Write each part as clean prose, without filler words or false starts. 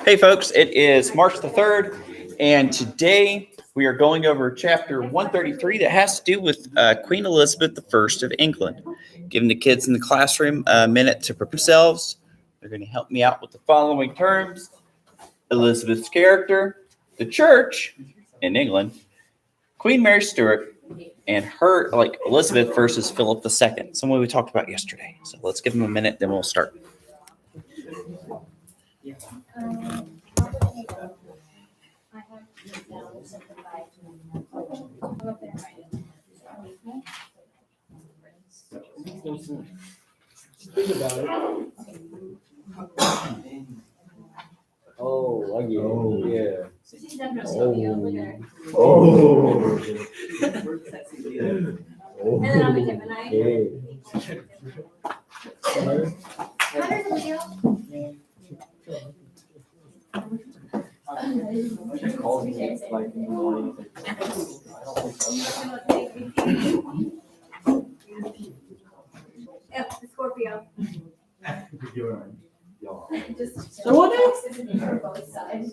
Hey folks, it is March the 3rd, and today we are going over chapter 133 that has to do with Queen Elizabeth I of England. Giving the kids in the classroom a minute to prepare themselves. They're going to help me out with the following terms: Elizabeth's character, the church in England, Queen Mary Stewart, and her, Elizabeth versus Philip II, someone we talked about yesterday. So let's give them a minute, then we'll start. Think about it. Oh, I get it. Yeah. And then I'll be Gemini. Yep, the Scorpio. So what else? Both sides.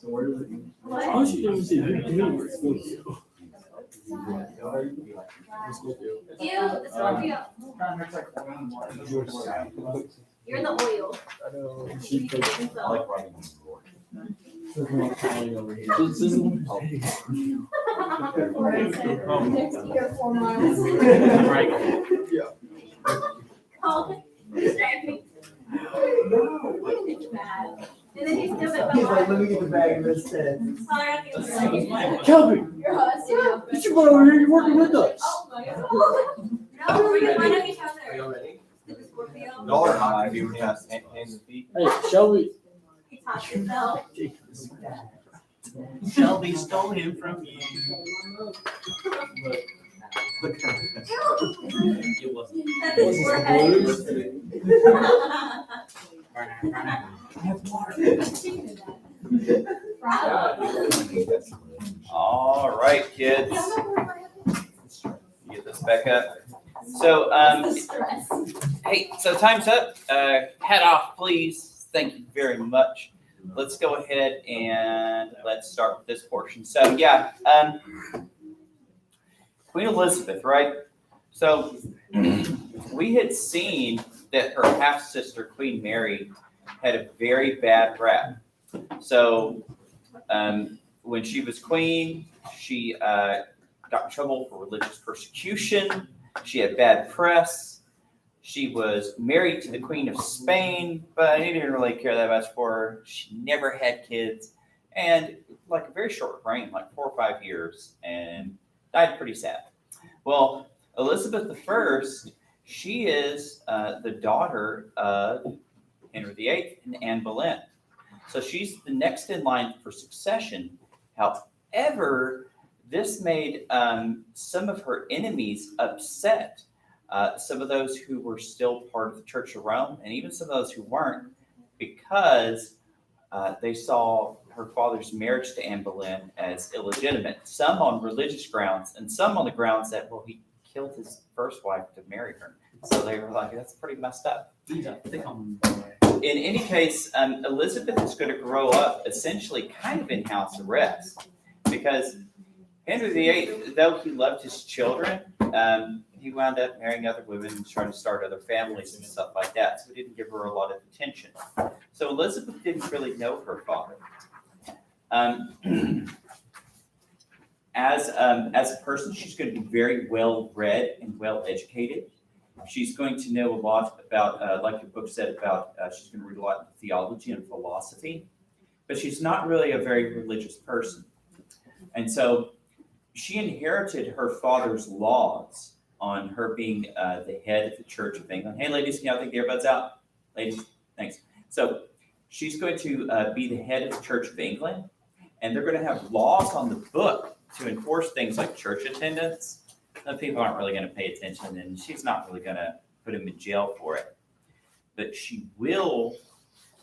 Oh, she doesn't see the Scorpio. Ew, the Scorpio. You're in the oil. I know. She thinks so. This is Next year, 4 miles. right. Oh, distract me. It's bad. And then he's still at He's like, let me get the bag of this head. Kelby, Your husband. you should go over here. You're working with us. Oh my God. No, we're gonna line up each other. Are y'all ready? The Scorpio. Y'all are not gonna be when you have hands and feet. Hey, Shelby. He taught himself. Shelby stole him from you. Look at It wasn't. That's his forehead. All right, kids. Get this back up. So, hey, so time's up. Hat off, please. Thank you very much. Let's go ahead and let's start with this portion. So, yeah, Queen Elizabeth, right? So, we had seen that her half-sister, Queen Mary, had a very bad rap. So, when she was queen, she got in trouble for religious persecution. She had bad press. She was married to the Queen of Spain, but he didn't really care that much for her. She never had kids, and like a very short reign, like 4 or 5 years, and died pretty sad. Well, Elizabeth I, she is the daughter of Henry VIII and Anne Boleyn. So she's the next in line for succession. However, this made some of her enemies upset. Some of those who were still part of the Church of Rome, and even some of those who weren't, because they saw her father's marriage to Anne Boleyn as illegitimate, some on religious grounds, and some on the grounds that, well, he killed his first wife to marry her. So they were like, that's pretty messed up. In any case, Elizabeth is going to grow up essentially kind of in house arrest, because Henry VIII, though he loved his children, he wound up marrying other women and trying to start other families and stuff like that. So he didn't give her a lot of attention. So Elizabeth didn't really know her father. As a person, she's going to be very well read and well educated. She's going to know a lot about, like your book said, about she's going to read a lot of theology and philosophy, but she's not really a very religious person. And so she inherited her father's laws on her being the head of the Church of England. Hey, ladies, can y'all take the earbuds out? Ladies, thanks. So she's going to be the head of the Church of England, and they're going to have laws on the book to enforce things like church attendance. Some people aren't really going to pay attention, and she's not really going to put him in jail for it. But she will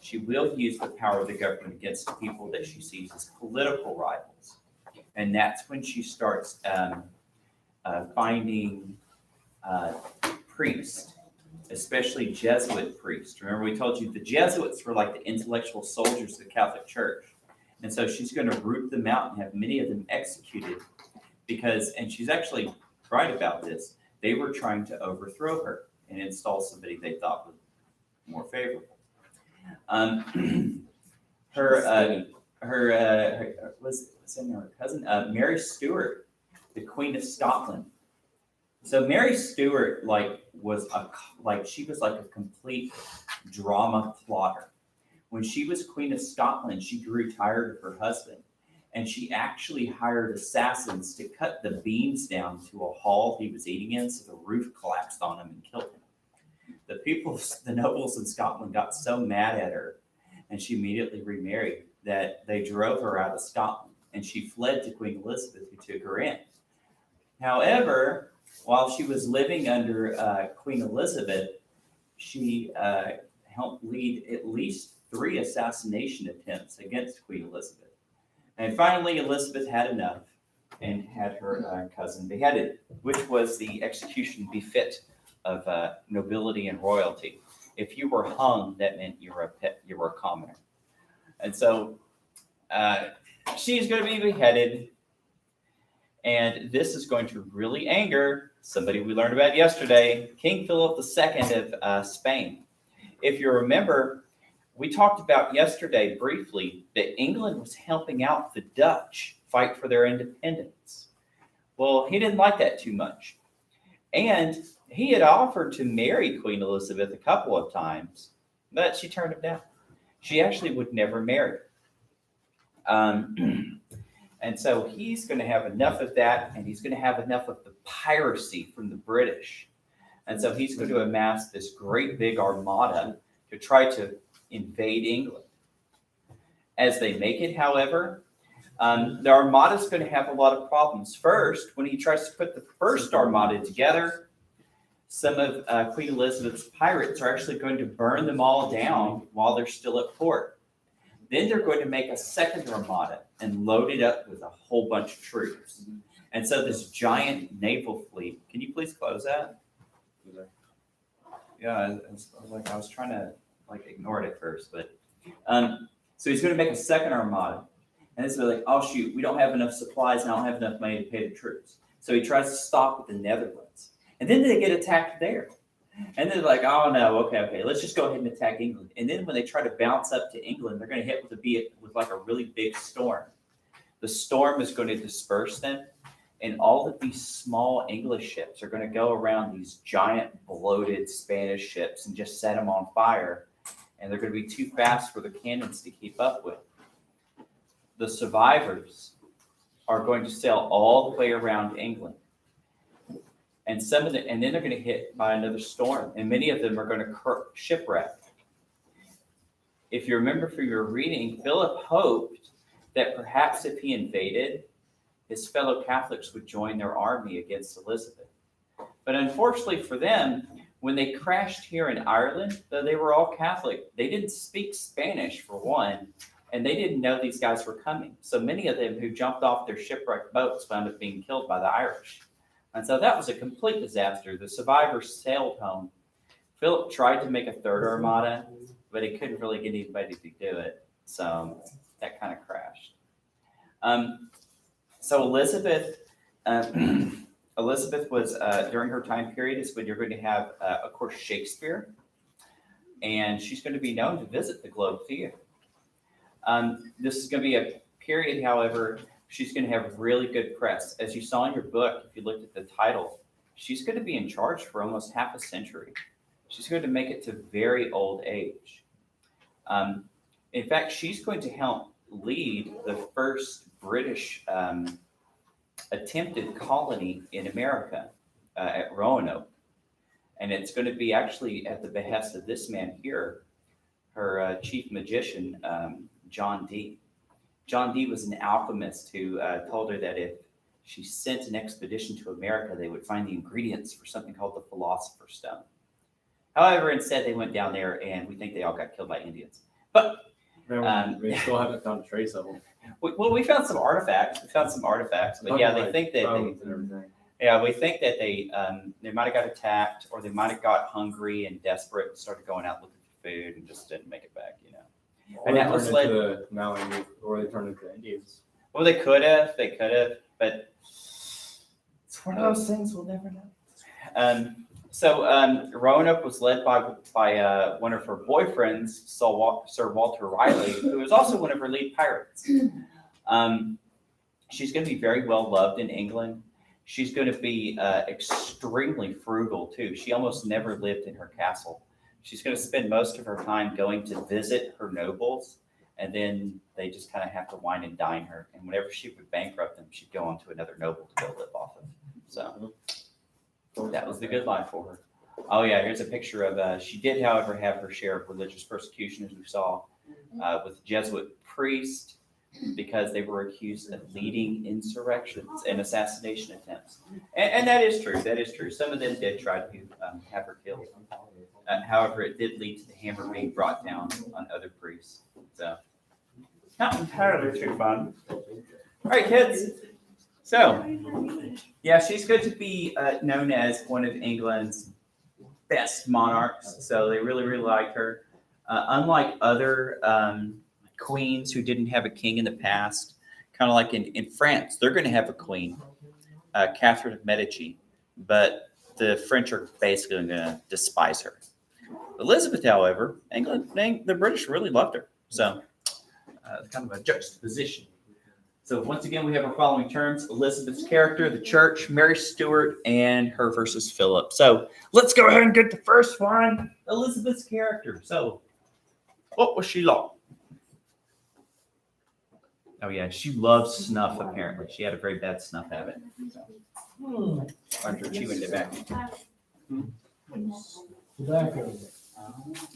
use the power of the government against people that she sees as political rivals. And that's when she starts finding priests especially Jesuit priests. Remember, we told you the Jesuits were like the intellectual soldiers of the Catholic Church. And so she's going to root them out and have many of them executed because, and she's actually right about this, they were trying to overthrow her and install somebody they thought was more favorable. What's her cousin? Mary Stewart, the Queen of Scotland. So Mary Stewart, she was like a complete drama plotter. When she was Queen of Scotland, she grew tired of her husband, and she actually hired assassins to cut the beams down to a hall he was eating in, so the roof collapsed on him and killed him. The nobles in Scotland got so mad at her, and she immediately remarried, that they drove her out of Scotland, and she fled to Queen Elizabeth, who took her in. However, while she was living under Queen Elizabeth, she helped lead at least 3 assassination attempts against Queen Elizabeth. And finally, Elizabeth had enough and had her cousin beheaded, which was the execution befit of nobility and royalty. If you were hung, that meant you were a commoner. And so she's going to be beheaded. And this is going to really anger somebody we learned about yesterday, King Philip II of Spain. If you remember, we talked about yesterday briefly that England was helping out the Dutch fight for their independence. Well, he didn't like that too much. And he had offered to marry Queen Elizabeth a couple of times, but she turned him down. She actually would never marry. And so he's going to have enough of that, and he's going to have enough of the piracy from the British. And so he's going to amass this great big armada to try to invade England. As they make it, however, the armada is going to have a lot of problems. First, when he tries to put the first armada together, some of Queen Elizabeth's pirates are actually going to burn them all down while they're still at port. Then they're going to make a second armada and load it up with a whole bunch of troops. And so this giant naval fleet, can you please close that? Yeah, I was trying to ignore it at first, but so he's going to make a second armada. And it's like, oh shoot, we don't have enough supplies and I don't have enough money to pay the troops. So he tries to stop at the Netherlands. And then they get attacked there. And they're like, oh no, okay, let's just go ahead and attack England. And then when they try to bounce up to England, they're going to hit with like a really big storm. The storm is going to disperse them, and all of these small English ships are going to go around these giant bloated Spanish ships and just set them on fire. And they're going to be too fast for the cannons to keep up with. The survivors are going to sail all the way around England. And then they're going to hit by another storm, and many of them are going to shipwreck. If you remember from your reading, Philip hoped that perhaps if he invaded, his fellow Catholics would join their army against Elizabeth. But unfortunately for them, when they crashed here in Ireland, though they were all Catholic, they didn't speak Spanish for one, and they didn't know these guys were coming. So many of them who jumped off their shipwrecked boats wound up being killed by the Irish. And so that was a complete disaster. The survivors sailed home. Philip tried to make a third armada, but he couldn't really get anybody to do it. So that kind of crashed. So Elizabeth was, during her time period, is when you're going to have, of course, Shakespeare. And she's going to be known to visit the Globe Theater. This is going to be a period, however, she's going to have really good press. As you saw in your book, if you looked at the title, she's going to be in charge for almost half a century. She's going to make it to very old age. In fact, she's going to help lead the first British attempted colony in America at Roanoke. And it's going to be actually at the behest of this man here, her chief magician, John Dee. John Dee was an alchemist who told her that if she sent an expedition to America, they would find the ingredients for something called the Philosopher's Stone. However, instead they went down there, and we think they all got killed by Indians. But we still haven't found a trace of them. we found some artifacts. But yeah, they think that Yeah, we think that they might have got attacked, or they might have got hungry and desperate and started going out looking for food and just didn't make it back. Or And they that was turned led. into the Maui, or they turned into Indians. Well, they could have, but it's one of those things we'll never know. So Roanoke was led by one of her boyfriends, Sir Walter Riley, who was also one of her lead pirates. She's going to be very well loved in England. She's going to be extremely frugal too. She almost never lived in her castle. She's going to spend most of her time going to visit her nobles, and then they just kind of have to wine and dine her. And whenever she would bankrupt them, she'd go on to another noble to go live off of. So that was the good life for her. Oh yeah, here's a picture of, she did, however, have her share of religious persecution, as we saw, with Jesuit priests, because they were accused of leading insurrections and assassination attempts. And that is true, that is true. Some of them did try to have her killed. However, it did lead to the hammer being brought down on other priests. So, not entirely too fun. All right, kids. So, yeah, she's going to be known as one of England's best monarchs. So they really, really like her. Unlike other queens who didn't have a king in the past, kind of like in France, they're going to have a queen, Catherine of Medici, but the French are basically going to despise her. Elizabeth, however, the British really loved her. So it's kind of a juxtaposition. So once again, we have our following terms: Elizabeth's character, the church, Mary Stewart, and her versus Philip. So let's go ahead and get the first one, Elizabeth's character. So what was she like? Oh yeah, she loves snuff, apparently. She had a very bad snuff habit. So. After she went to back. Tobacco.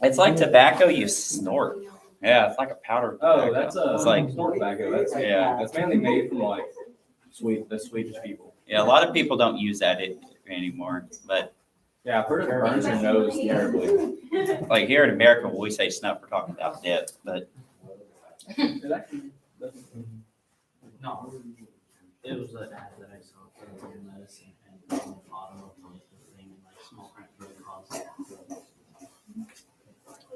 It's like tobacco you snort. Yeah, it's like a powder tobacco. Oh, that's it's like snort tobacco. That's that's mainly made from like the Swedish people. yeah, a lot of people don't use that anymore. But Yeah, I've heard it burns your nose terribly. like here in America, when we say snuff, we're talking about dip. But No, it was an ad that I saw for medicine and auto thing and like small print really cause.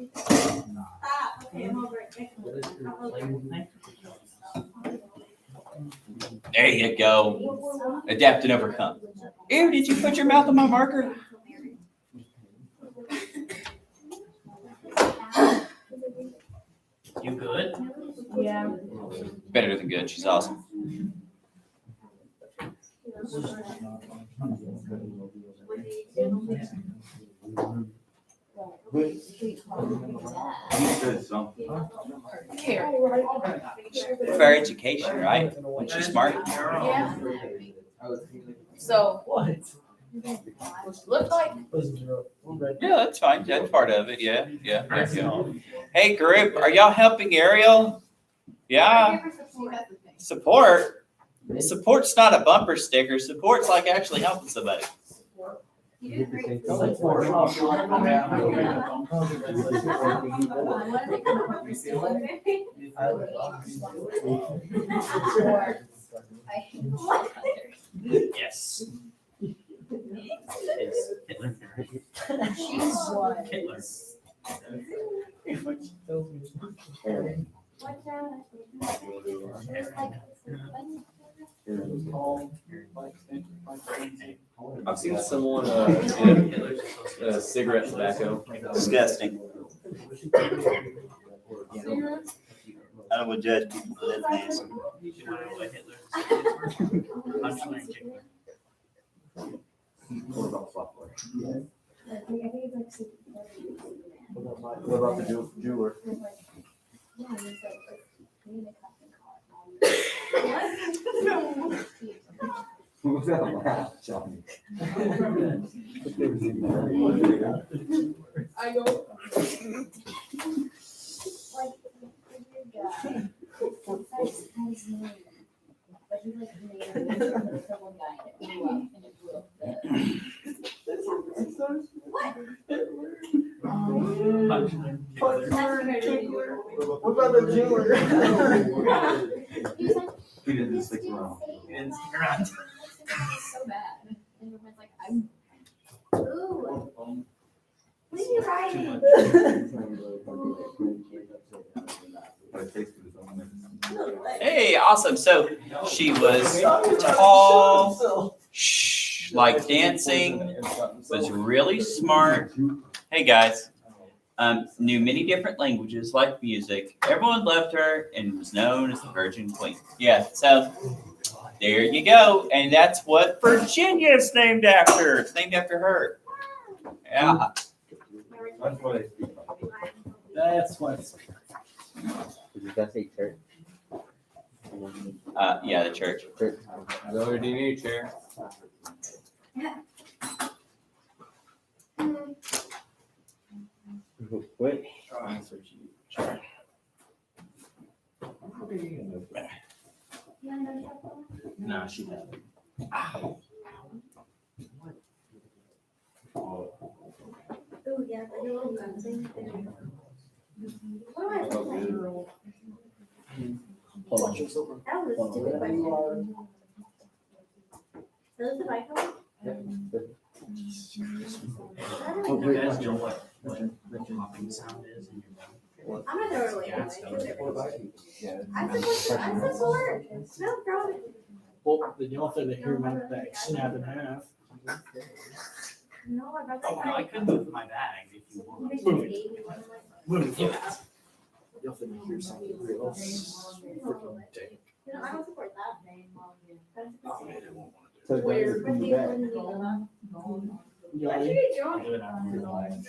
Stop. Okay, I'm over it. What is your label thing? there you go. Adapt and overcome. Ew, did you put your mouth on my marker? You good? Yeah. Better than good. She's awesome. For education, right? When she's smart. Yeah. So, What? look like, Yeah, that's fine. That's part of it. Yeah. Hey, group, are y'all helping Ariel? Yeah. Support? Support's not a bumper sticker. Support's like actually helping somebody. Yes. It's Hitler. Hitler. I've seen someone dip cigarette tobacco. Disgusting. I don't want to judge people for that nasty. You should know what Hitler. I'm just like Hitler. What about software? What about the jeweler? What was that laugh, Johnny? I go, What about the jeweler? He didn't stick around. He didn't stick around. so bad. Hey, awesome. So she was tall, like dancing, was really smart. Hey guys, knew many different languages like music. Everyone loved her and was known as the Virgin Queen. Yeah, so there you go. And that's what Virginia is named after. It's named after her. Yeah. That's why it's. Yeah, the church. Zoe, do you need a chair? What? No, she doesn't. Oh, yeah, but you're little dancing. What do I look like? Hold on. That was a stupid question. Those the bike home? You guys know what popping sound is in your mouth? I'm not gonna really. I support. No problem. Well, then you also have to hear my back snap in half. No, I'd rather. Oh, no, I could move my bag if you want. Move it. Yeah. You'll have to hear something real freaking dank. No, I don't support that. Oh, man, it won't want So Where? then you back. to. Why should You you I'll drunk? do it after you're done.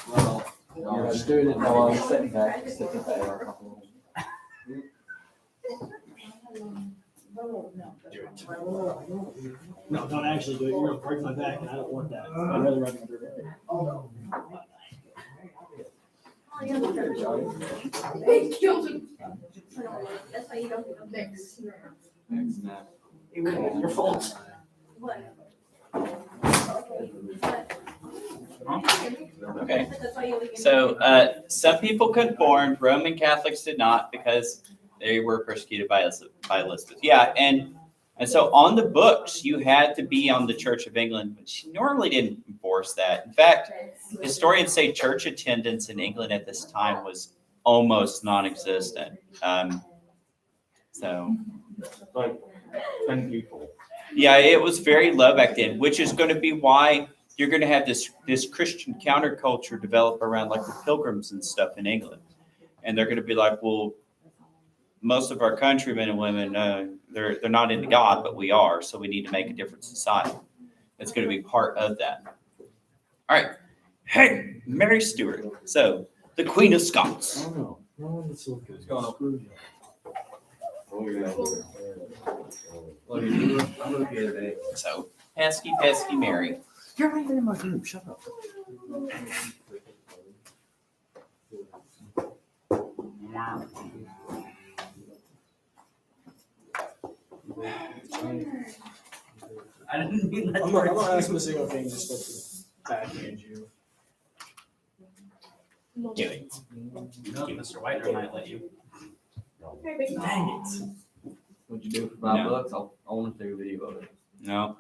Well, You're just doing it while I'm sitting back, sitting back. No, don't actually do it. You're gonna break my back, and I don't want that. I'd rather run under it. They killed him. That's why you don't get a fix. Your fault. What? Okay. That's why you only get- So some people conformed. Roman Catholics did not because they were persecuted by Elizabeth. Yeah, and so on the books you had to be on the Church of England, but she normally didn't enforce that. In fact, historians say church attendance in England at this time was almost non-existent. So Like 10 people. yeah, it was very low back then, which is going to be why you're going to have this Christian counterculture develop around like the Pilgrims and stuff in England, and they're going to be like, well, most of our countrymen and women, they're not into God, but we are, so we need to make a different society. It's going to be part of that. All right, hey, Mary Stewart, so the Queen of Scots. Oh, no, it's so good. What's going on? Screw you. Look, I'm looking at it. So pesky Mary. You're not even in my group. Shut up. I didn't mean that. I'm not asking a single thing, just to backhand you. Do it. No, Mr. Whiter might let you. Dang it. What'd you do for $5? No. I want to take a video of it. No.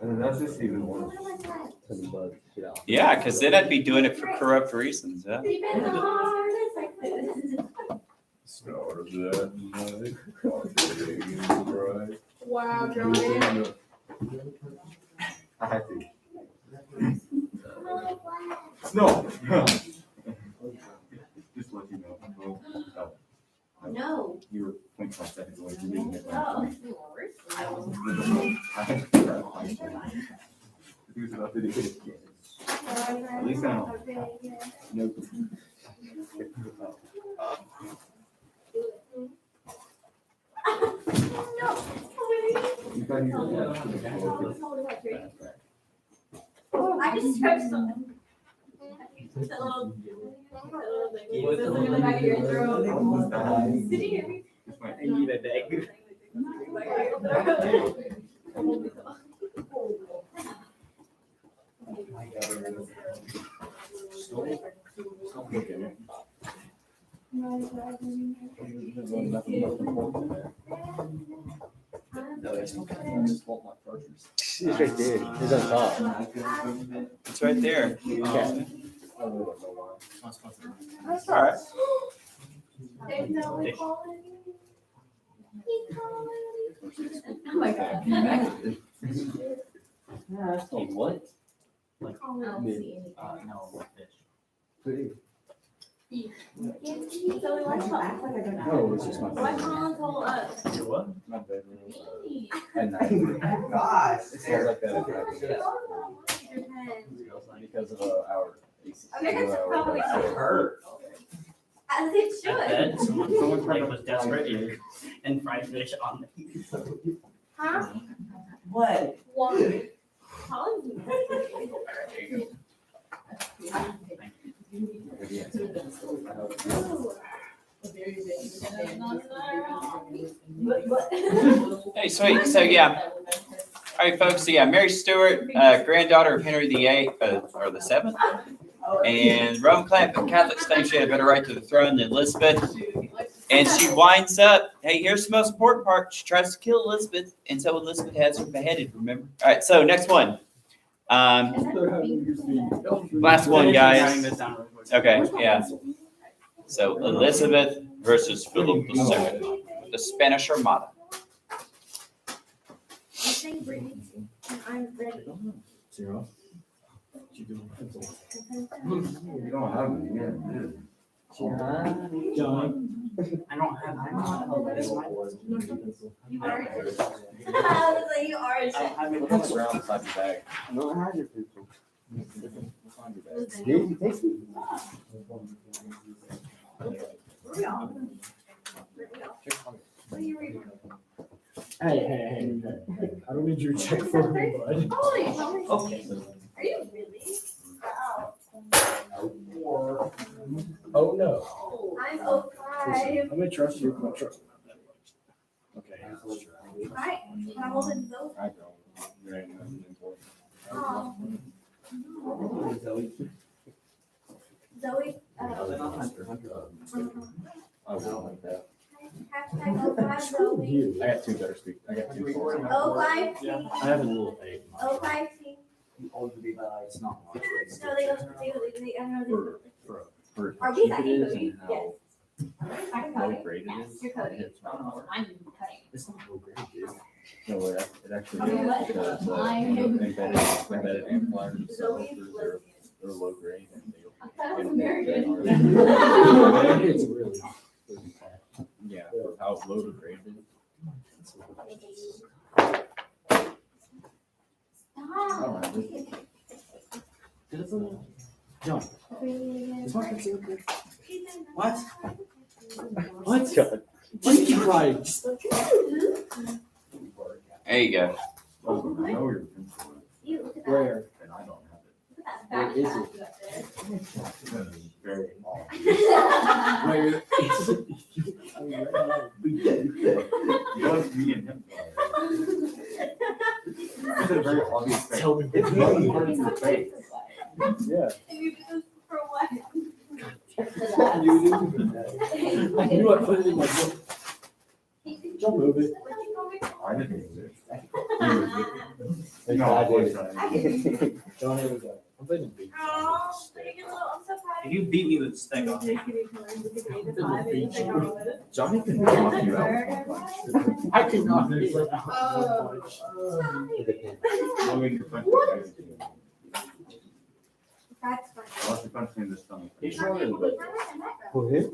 And that's just even worse. Yeah, because then I'd be doing it for corrupt reasons. Yeah. Start that night. Right. Wow, Johnny. I had to. No. Just let you know. No. You were 0.5 seconds away from being hit. Oh. He was about to do it again. At least I know. Nope. You thought you were I just touched something. That little thing. It's in the back of your throat. Did you hear me? I need a dag. No, they still got one just won't like groceries. It's right there. It's on top. It's right there. Okay. I really don't know why. That's all right. There's no one calling you. He's calling you. Oh my God. Oh, what? I don't see anything. No, like fish. So why don't you act like I don't know? No, it's just my Why bedroom. Colin told us? Your what? My bedroom. Me. At night. Gosh. It smells like that at night. Your pen. Because of our AC. Okay, that's probably Hurt. As it At should. bed, someone like was desperate and fried fish on the. Huh? What? Why? Colin's. Hey, sweet. So yeah. All right, folks. So yeah, Mary Stewart, granddaughter of Henry VIII, or the Seventh, and Roman Catholics think she had a better right to the throne than Elizabeth. And she winds up. Hey, here's the most important part. She tries to kill Elizabeth, and so Elizabeth has her beheaded. Remember? All right. So next one. Last one, guys. Okay. Yeah. So Elizabeth versus Philip II, the Spanish Armada. I'm ready. I'm ready. Zero. You don't have them, yeah. John. I don't have. This one. You are. I was like, you are. I mean, Look on the ground beside your bag. No, I have your pencil. Find your bag. Did you take it? What are you reading? Hey. I don't need your check for me, bud. Okay. Are you really? Wow. Oh, no. I'm 05. I'm gonna trust you. I'm gonna trust you. Okay. Right. Can I hold it though? I don't. There ain't nothing important. Oh. Zoe. Zoe. I won't like that. Hashtag 05 Zoe. I got two better speak. I got two. 05 T. I have a little egg. 05 T. Old to be by. It's not much. No, they go, I don't know. For Are we that cheap it is coding? and how Yes. I can low code it. grade it is. You're coding. It's not hard. I'm cutting. It's not low grade, dude. No, it actually Okay, is what? because embedded amplifiers and subwoofers, they're low grade and That was very good. It's really. yeah, for how low the grade is. I don't have it. John. Is my pencil okay? What? What? Just keep writing. There you go. Oh, I know your pencil is, You look at that. Where? and I don't have it. Look at that Where is backpack it? you got Because it's very small. Where is it? Both me and him. It's a very obvious thing. Tell me. It's really hard to face. Yeah. And you did this for what? You do. I knew I put it in my book. Don't move it. I didn't use it. No, No, I I was did. trying. John, here we go. I'm playing big. Oh, I'm so proud If you beat me with a stick, I'll take Johnny can knock you out. I could not move it. Oh. I'm in your punch. That's funny. Unless you punch me in the stomach. He's stronger than me. For him?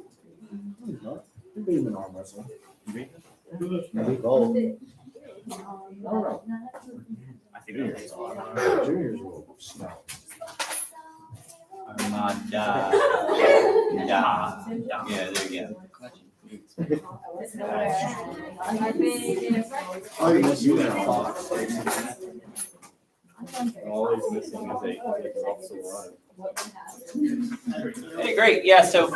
No, he's not. You beat him in arm wrestling. You beat him? Maybe both. I think that takes a lot. Juniors will snap. Armada. Yeah, there you go. Oh, you must use that fox. All he's missing is a also run. Hey, great. Yeah, so.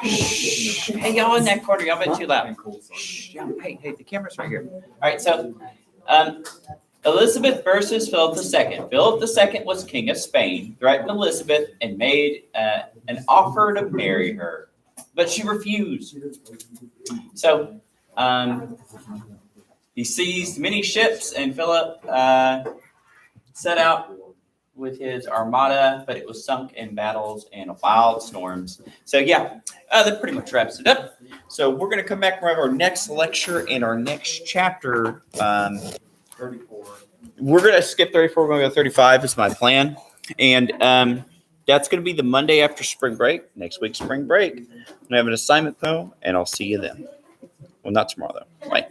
Shh. Hey, y'all in that corner, y'all been too loud. Shh. Yeah, hey, the camera's right here. All right, so Elizabeth versus Philip II. Philip II was king of Spain, threatened Elizabeth, and made an offer to marry her, but she refused. So He seized many ships, and Philip set out with his armada, but it was sunk in battles and wild storms. So yeah, that pretty much wraps it up. So we're going to come back and have our next lecture and our next chapter. 34. We're going to skip 34. We're going to go 35 is my plan. And that's going to be the Monday after spring break. Next week, spring break. I have an assignment, though, and I'll see you then. Well, not tomorrow, though. Bye.